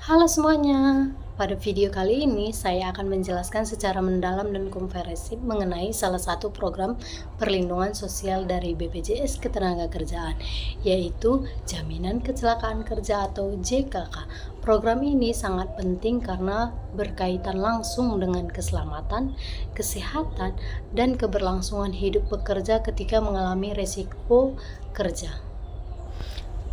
Halo semuanya, pada video kali ini saya akan menjelaskan secara mendalam dan komprehensif mengenai salah satu program perlindungan sosial dari BPJS Ketenagakerjaan, yaitu Jaminan Kecelakaan Kerja atau JKK. Program ini sangat penting karena berkaitan langsung dengan keselamatan, kesehatan, dan keberlangsungan hidup pekerja ketika mengalami resiko kerja.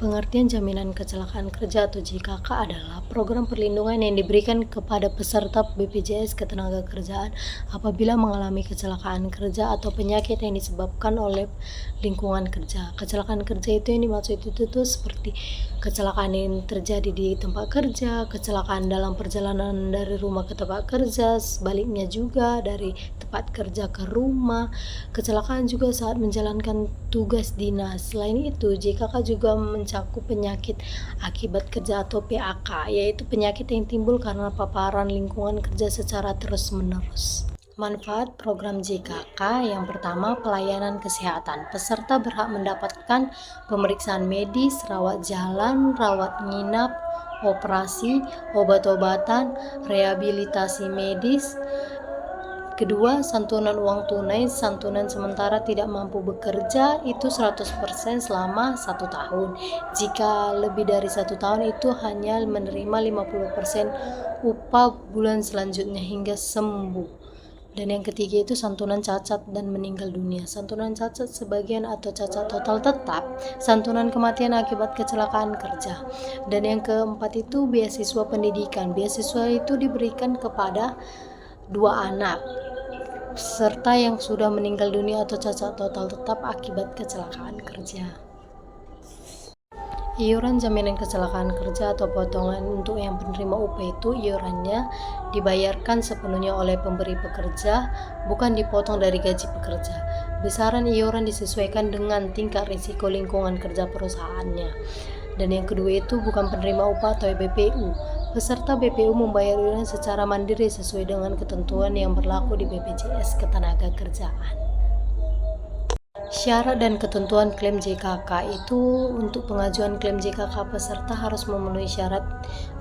Pengertian jaminan kecelakaan kerja atau JKK adalah program perlindungan yang diberikan kepada peserta BPJS Ketenagakerjaan apabila mengalami kecelakaan kerja atau penyakit yang disebabkan oleh lingkungan kerja. Kecelakaan kerja itu yang dimaksud itu tuh seperti kecelakaan yang terjadi di tempat kerja, kecelakaan dalam perjalanan dari rumah ke tempat kerja, sebaliknya juga dari tempat kerja ke rumah, kecelakaan juga saat menjalankan tugas dinas. Selain itu, JKK juga mencakup penyakit akibat kerja atau PAK, yaitu penyakit yang timbul karena paparan lingkungan kerja secara terus-menerus. Manfaat program JKK yang pertama, pelayanan kesehatan. Peserta berhak mendapatkan pemeriksaan medis, rawat jalan, rawat nginap, operasi, obat-obatan, rehabilitasi medis. Kedua, santunan uang tunai, santunan sementara tidak mampu bekerja itu 100% selama 1 tahun. Jika lebih dari 1 tahun itu hanya menerima 50% upah bulan selanjutnya hingga sembuh. Dan yang ketiga itu santunan cacat dan meninggal dunia. Santunan cacat sebagian atau cacat total tetap, santunan kematian akibat kecelakaan kerja. Dan yang keempat itu beasiswa pendidikan. Beasiswa itu diberikan kepada 2 anak serta yang sudah meninggal dunia atau cacat total tetap akibat kecelakaan kerja. Iuran jaminan kecelakaan kerja atau potongan untuk yang penerima upah itu iurannya dibayarkan sepenuhnya oleh pemberi pekerja, bukan dipotong dari gaji pekerja. Besaran iuran disesuaikan dengan tingkat risiko lingkungan kerja perusahaannya. Dan yang kedua itu bukan penerima upah atau BPU. Peserta BPU membayar iuran secara mandiri sesuai dengan ketentuan yang berlaku di BPJS Ketenagakerjaan. Syarat dan ketentuan klaim JKK itu untuk pengajuan klaim JKK peserta harus memenuhi syarat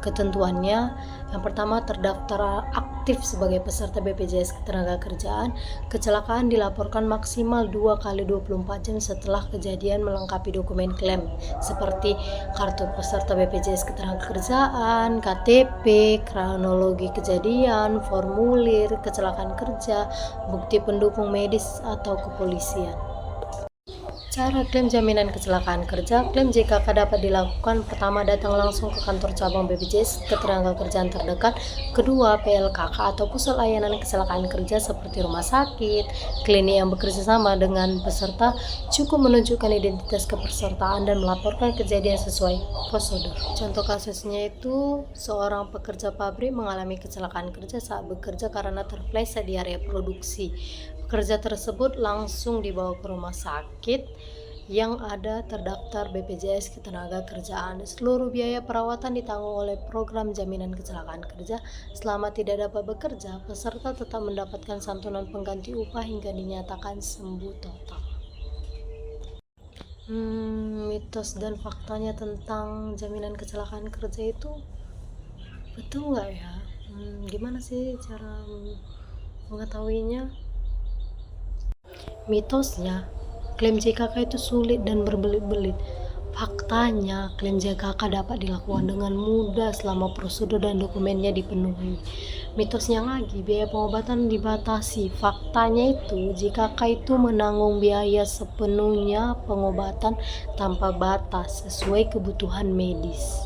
ketentuannya. Yang pertama, terdaftar aktif sebagai peserta BPJS Ketenagakerjaan. Kecelakaan dilaporkan maksimal 2 kali 24 jam setelah kejadian melengkapi dokumen klaim seperti kartu peserta BPJS Ketenagakerjaan, KTP, kronologi kejadian, formulir kecelakaan kerja, bukti pendukung medis atau kepolisian. Cara klaim jaminan kecelakaan kerja. Klaim JKK dapat dilakukan pertama, datang langsung ke kantor cabang BPJS Ketenagakerjaan terdekat. Kedua, PLKK atau pusat layanan kecelakaan kerja seperti rumah sakit, klinik yang bekerja sama dengan peserta. Cukup menunjukkan identitas kepesertaan dan melaporkan kejadian sesuai prosedur. Contoh kasusnya itu seorang pekerja pabrik mengalami kecelakaan kerja saat bekerja karena terpleset di area produksi. Pekerja tersebut langsung dibawa ke rumah sakit yang ada terdaftar BPJS Ketenagakerjaan. Seluruh biaya perawatan ditanggung oleh program jaminan kecelakaan kerja. Selama tidak dapat bekerja, peserta tetap mendapatkan santunan pengganti upah hingga dinyatakan sembuh total. Mitos dan faktanya tentang jaminan kecelakaan kerja itu betul nggak ya? Gimana sih cara mengetahuinya? Mitosnya, klaim JKK itu sulit dan berbelit-belit. Faktanya, klaim JKK dapat dilakukan dengan mudah selama prosedur dan dokumennya dipenuhi. Mitosnya lagi, biaya pengobatan dibatasi. Faktanya itu, JKK itu menanggung biaya sepenuhnya pengobatan tanpa batas sesuai kebutuhan medis.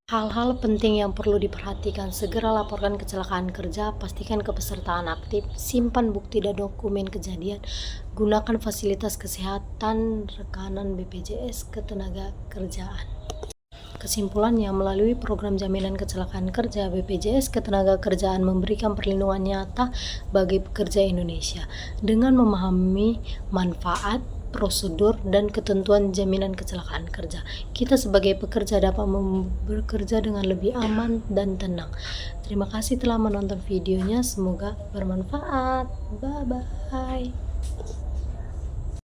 Hal-hal penting yang perlu diperhatikan: segera laporkan kecelakaan kerja, pastikan kepesertaan aktif, simpan bukti dan dokumen kejadian, gunakan fasilitas kesehatan rekanan BPJS Ketenagakerjaan. Kesimpulannya, melalui program jaminan kecelakaan kerja, BPJS Ketenagakerjaan memberikan perlindungan nyata bagi pekerja Indonesia. Dengan memahami manfaat, prosedur, dan ketentuan jaminan kecelakaan kerja, kita sebagai pekerja dapat bekerja dengan lebih aman dan tenang. Terima kasih telah menonton videonya, semoga bermanfaat. Bye-bye.